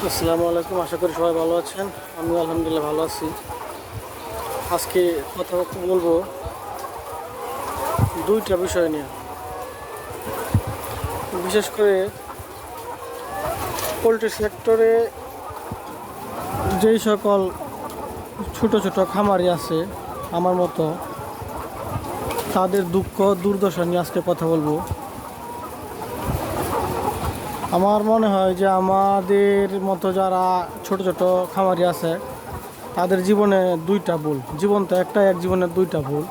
আসসালামু আলাইকুম, আশা করি সবাই ভালো আছেন। আমি আলহামদুলিল্লাহ ভালো আছি। আজকে কথাবার্তা বলবো দুইটা বিষয় নিয়ে। বিশেষ করে পোলট্রি সেক্টরে যেই সকল ছোট ছোট খামারি আছে আমার মতো, তাদের দুঃখ দুর্দশা নিয়ে আজকে কথা বলবো। আমার মনে হয় যে আমাদের মতো যারা ছোট ছোট খামারি আছে তাদের জীবনে দুইটা ভুল। জীবন তো একটা, এক জীবনের দুইটা ভুল।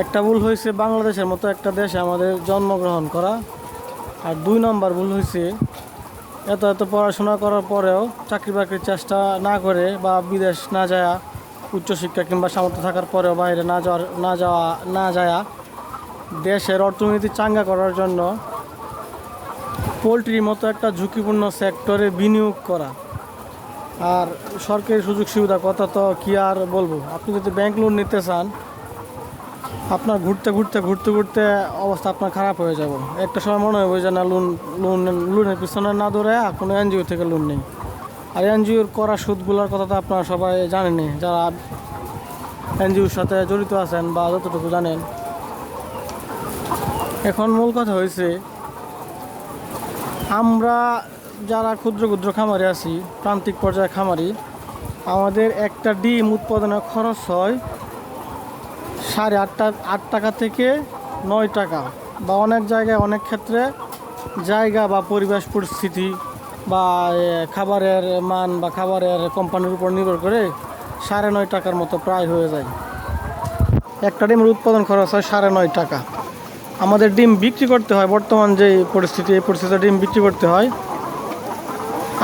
একটা ভুল হয়েছে বাংলাদেশের মতো একটা দেশে আমাদের জন্মগ্রহণ করা, আর দুই নম্বর ভুল হয়েছে এত এত পড়াশোনা করার পরেও চাকরি বাকরির চেষ্টা না করে বা বিদেশ না যাওয়া, উচ্চশিক্ষা কিংবা সামর্থ্য থাকার পরেও বাইরে না যাওয়া দেশের অর্থনীতি চাঙ্গা করার জন্য পোলট্রির মতো একটা ঝুঁকিপূর্ণ সেক্টরে বিনিয়োগ করা। আর সরকারি সুযোগ সুবিধার কথা তো কি আর বলবো। আপনি যদি ব্যাংক লোন নিতে চান, আপনার ঘুরতে ঘুরতে ঘুরতে ঘুরতে অবস্থা আপনার খারাপ হয়ে যাব। একটা সময় মনে হবে যে না, লোনের পিছনে না দৌড়ে কোনো এনজিও থেকে লোন নেই। আর এনজিওর করা সুদগুলোর কথা তো আপনারা সবাই জানেনই, যারা এনজিওর সাথে জড়িত আছেন বা যতটুকু জানেন। এখন মূল কথা হয়েছে, আমরা যারা ক্ষুদ্র ক্ষুদ্র খামারি আছি, প্রান্তিক পর্যায়ে খামারি, আমাদের একটা ডিম উৎপাদনের খরচ হয় 8.5 টাকা থেকে 9 টাকা, বা অনেক জায়গায় অনেক ক্ষেত্রে জায়গা বা পরিবেশ পরিস্থিতি বা খাবারের মান বা খাবারের কোম্পানির উপর নির্ভর করে 9.5 টাকার মতো প্রায় হয়ে যায়। একটা ডিমের উৎপাদন খরচ হয় 9.5 টাকা। আমাদের ডিম বিক্রি করতে হয়, বর্তমান যে পরিস্থিতি, এই পরিস্থিতিতে ডিম বিক্রি করতে হয়।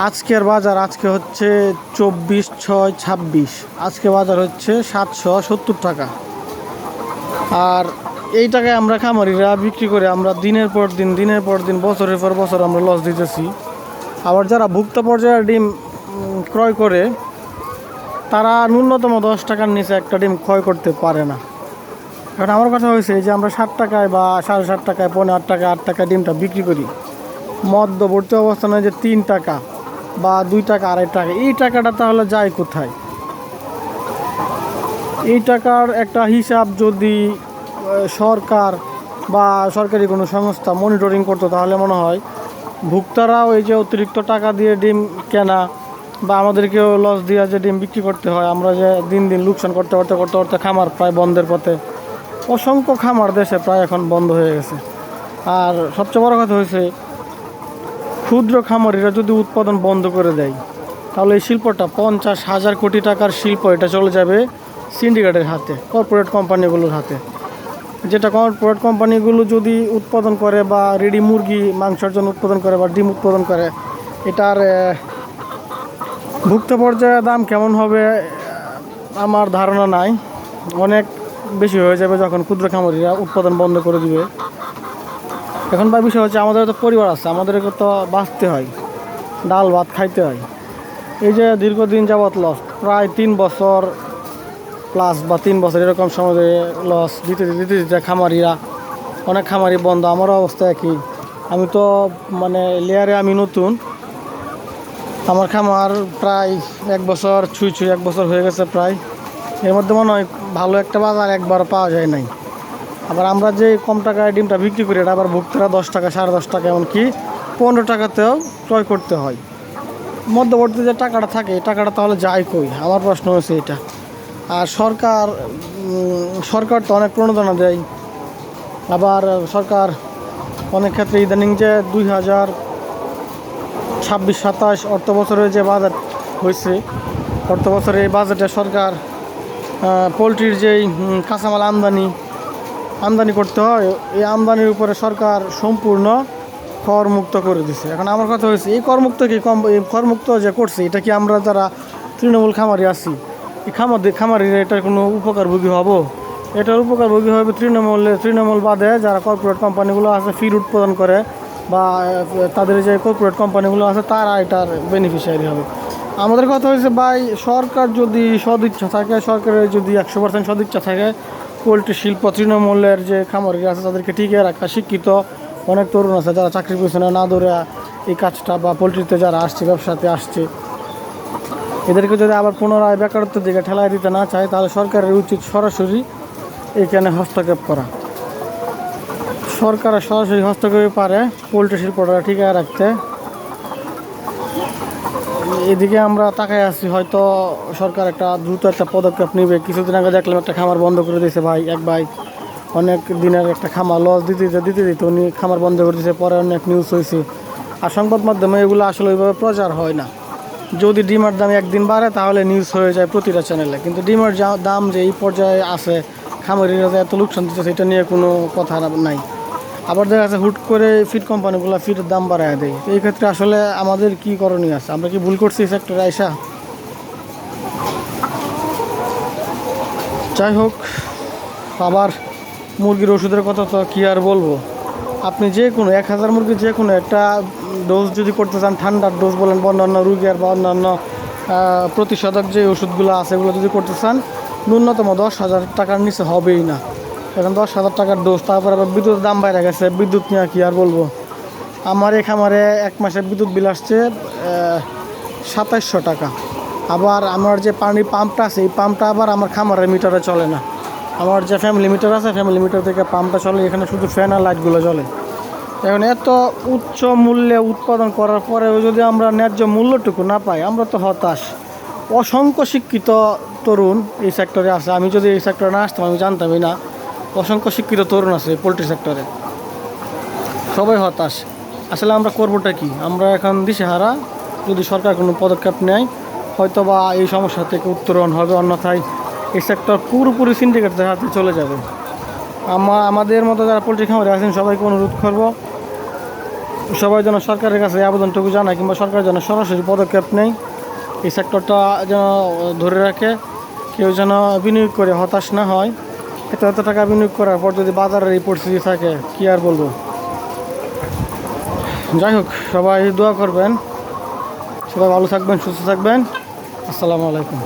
আজকের বাজার আজকে হচ্ছে 24/6/26, আজকে বাজার হচ্ছে 770 টাকা। আর এই টাকায় আমরা খামারিরা বিক্রি করে আমরা দিনের পর দিন বছরের পর বছর আমরা লস দিতেছি। আবার যারা ভুক্ত পর্যায়ের ডিম ক্রয় করে, তারা ন্যূনতম 10 টাকার নিচে একটা ডিম ক্রয় করতে পারে না। কারণ আমার কথা হয়েছে যে আমরা 7 টাকায় বা 7.5 টাকায়, 8.5 টাকা, 8 টাকায় ডিমটা বিক্রি করি। মধ্যবর্তী অবস্থানে যে 3 টাকা বা 2 টাকা, 2.5 টাকা, এই টাকাটা তাহলে যায় কোথায়? এই টাকার একটা হিসাব যদি সরকার বা সরকারি কোনো সংস্থা মনিটরিং করতো, তাহলে মনে হয় ভোক্তারাও এই যে অতিরিক্ত টাকা দিয়ে ডিম কেনা বা আমাদেরকেও লস দিয়ে যে ডিম বিক্রি করতে হয়, আমরা যে দিন দিন লোকসান করতে করতে করতে করতে খামার প্রায় বন্ধের পথে। অসংখ্য খামার দেশে প্রায় এখন বন্ধ হয়ে গেছে। আর সবচেয়ে বড় কথা হয়েছে, ক্ষুদ্র খামারিরা যদি উৎপাদন বন্ধ করে দেয়, তাহলে এই শিল্পটা 50,000 কোটি টাকার শিল্প, এটা চলে যাবে সিন্ডিকেটের হাতে, কর্পোরেট কোম্পানিগুলোর হাতে। যেটা কর্পোরেট কোম্পানিগুলো যদি উৎপাদন করে বা রেডি মুরগি মাংসের জন্য উৎপাদন করে বা ডিম উৎপাদন করে, এটার ভুক্ত পর্যায়ে দাম কেমন হবে আমার ধারণা নাই। অনেক বেশি হয়ে যাবে যখন ক্ষুদ্র খামারিরা উৎপাদন বন্ধ করে দিবে। এখন বা বিষয় হচ্ছে, আমাদের তো পরিবার আছে, আমাদেরকে তো বাঁচতে হয়, ডাল ভাত খাইতে হয়। এই যে দীর্ঘদিন যাবৎ লস, প্রায় 3 বছর প্লাস বা 3 বছর এরকম সময় লস দিতে দিতে দিতে খামারিরা, অনেক খামারি বন্ধ। আমারও অবস্থা একই। আমি তো লেয়ারে আমি নতুন, আমার খামার প্রায় 1 বছর ছুঁই 1 বছর হয়ে গেছে প্রায়। এর মধ্যে মনে হয় ভালো একটা বাজার একবার পাওয়া যায় নাই। আবার আমরা যে কম টাকায় ডিমটা বিক্রি করি, এটা আবার ভুক্তরা 10 টাকা, 10.5 টাকা, এমনকি 15 টাকাতেও ক্রয় করতে হয়। মধ্যবর্তী যে টাকাটা থাকে, এই টাকাটা তাহলে যায় কই? আমার প্রশ্ন হচ্ছে এটা। আর সরকার তো অনেক প্রণোদনা দেয়। আবার সরকার অনেক ক্ষেত্রে ইদানিং যে 2026-27 অর্থ বছরের যে বাজেট হয়েছে, অর্থ বছরে এই বাজেটে সরকার পোলট্রির যেই কাঁচামাল আমদানি করতে হয়, এই আমদানির উপরে সরকার সম্পূর্ণ করমুক্ত করে দিছে। এখন আমার কথা হয়েছে, এই করমুক্ত যে করছে, এটা কি আমরা যারা তৃণমূল খামারি আছি, এই খামারিরা এটার কোনো উপকারভোগী হব? এটার উপকারভোগী হবে তৃণমূল বাদে যারা কর্পোরেট কোম্পানিগুলো আছে, ফিড উৎপাদন করে বা তাদের যে কর্পোরেট কোম্পানিগুলো আছে, তারা এটার বেনিফিশিয়ারি হবে। আমাদের কথা হয়েছে, ভাই, সরকার যদি সদিচ্ছা থাকে, সরকারের যদি 100% সদিচ্ছা থাকে, পোলট্রি শিল্প, তৃণমূলের যে খামারিরা আছে তাদেরকে টিকিয়ে রাখা, শিক্ষিত অনেক তরুণ আছে যারা চাকরির পিছনে না দৌড়ে এই কাজটা, বা পোলট্রিতে যারা আসছে, ব্যবসাতে আসছে, এদেরকে যদি আবার পুনরায় বেকারত্বের দিকে ঠেলায় দিতে না চায়, তাহলে সরকারের উচিত সরাসরি এখানে হস্তক্ষেপ করা। সরকার সরাসরি হস্তক্ষেপ পারে পোলট্রি শিল্পটা ঠিকই রাখতে। এদিকে আমরা তাকাই আছি, হয়তো সরকার একটা দ্রুত একটা পদক্ষেপ নেবে। কিছুদিন আগে দেখলাম একটা খামার বন্ধ করে দিয়েছে এক ভাই অনেক দিনের একটা খামার লস দিতে দিতে উনি খামার বন্ধ করে দিয়েছে। পরে অনেক নিউজ হয়েছে, আর সংবাদ মাধ্যমে এগুলো আসলে ওইভাবে প্রচার হয় না। যদি ডিমের দাম একদিন বাড়ে তাহলে নিউজ হয়ে যায় প্রতিটা চ্যানেলে, কিন্তু ডিমের দাম যে এই পর্যায়ে আছে, খামারিরা যে এত লোকসান দিচ্ছে, সেটা নিয়ে কোনো কথা নাই। আবার দেখা যাচ্ছে হুট করে ফিড কোম্পানিগুলো ফিডের দাম বাড়ায় দেয়। এই ক্ষেত্রে আসলে আমাদের কি করণীয় আছে? আমরা কি ভুল করছি এই সেক্টরে আইসা? যাই হোক, আবার মুরগির ওষুধের কথা তো কী আর বলবো। আপনি যে কোনো 1000 মুরগির যে কোনো একটা ডোজ যদি করতে চান, ঠান্ডার ডোজ বলেন বা অন্যান্য রুগীর বা অন্যান্য প্রতিষেধক যে ওষুধগুলো আছে এগুলো যদি করতে চান, ন্যূনতম 10,000 টাকার নিচে হবেই না। এখন 10,000 টাকার ডোজ, তারপর আবার বিদ্যুতের দাম বাইরে গেছে। বিদ্যুৎ নিয়ে কী আর বলবো। আমার এই খামারে 1 মাসের বিদ্যুৎ বিল আসছে 2700 টাকা। আবার আমার যে পানির পাম্পটা আছে, এই পাম্পটা আবার আমার খামারের মিটারে চলে না। আমার যে ফ্যামিলি মিটার আছে, ফ্যামিলি মিটার থেকে পাম্পটা চলে, এখানে শুধু ফ্যান আর লাইটগুলো চলে। এখন এত উচ্চ মূল্যে উৎপাদন করার পরেও যদি আমরা ন্যায্য মূল্যটুকু না পাই, আমরা তো হতাশ। অসংখ্য শিক্ষিত তরুণ এই সেক্টরে আছে। আমি যদি এই সেক্টরে না আসতাম, আমি জানতামই না অসংখ্য শিক্ষিত তরুণ আছে পোলট্রি সেক্টরে। সবাই হতাশ। আসলে আমরা করবোটা কি? আমরা এখন দিশেহারা। যদি সরকার কোনো পদক্ষেপ নেয়, হয়তো বা এই সমস্যা থেকে উত্তরণ হবে, অন্যথায় এই সেক্টর পুরোপুরি সিন্ডিকেটের হাতে চলে যাবে। আমাদের মতো যারা পোলট্রি খামারে আছেন সবাইকে অনুরোধ করব, সবাই যেন সরকারের কাছে আবেদনটুকু জানায়, কিংবা সরকার যেন সরাসরি পদক্ষেপ নেয়, এই সেক্টরটা যেন ধরে রাখে। কেউ যেন বিনিয়োগ করে হতাশ না হয়। এত টাকা বিনিয়োগ করার পর যদি বাজারের এই পরিস্থিতি থাকে, কী আর বলবো। যাই হোক, সবাই দোয়া করবেন, সবাই ভালো থাকবেন, সুস্থ থাকবেন। আসসালামু আলাইকুম।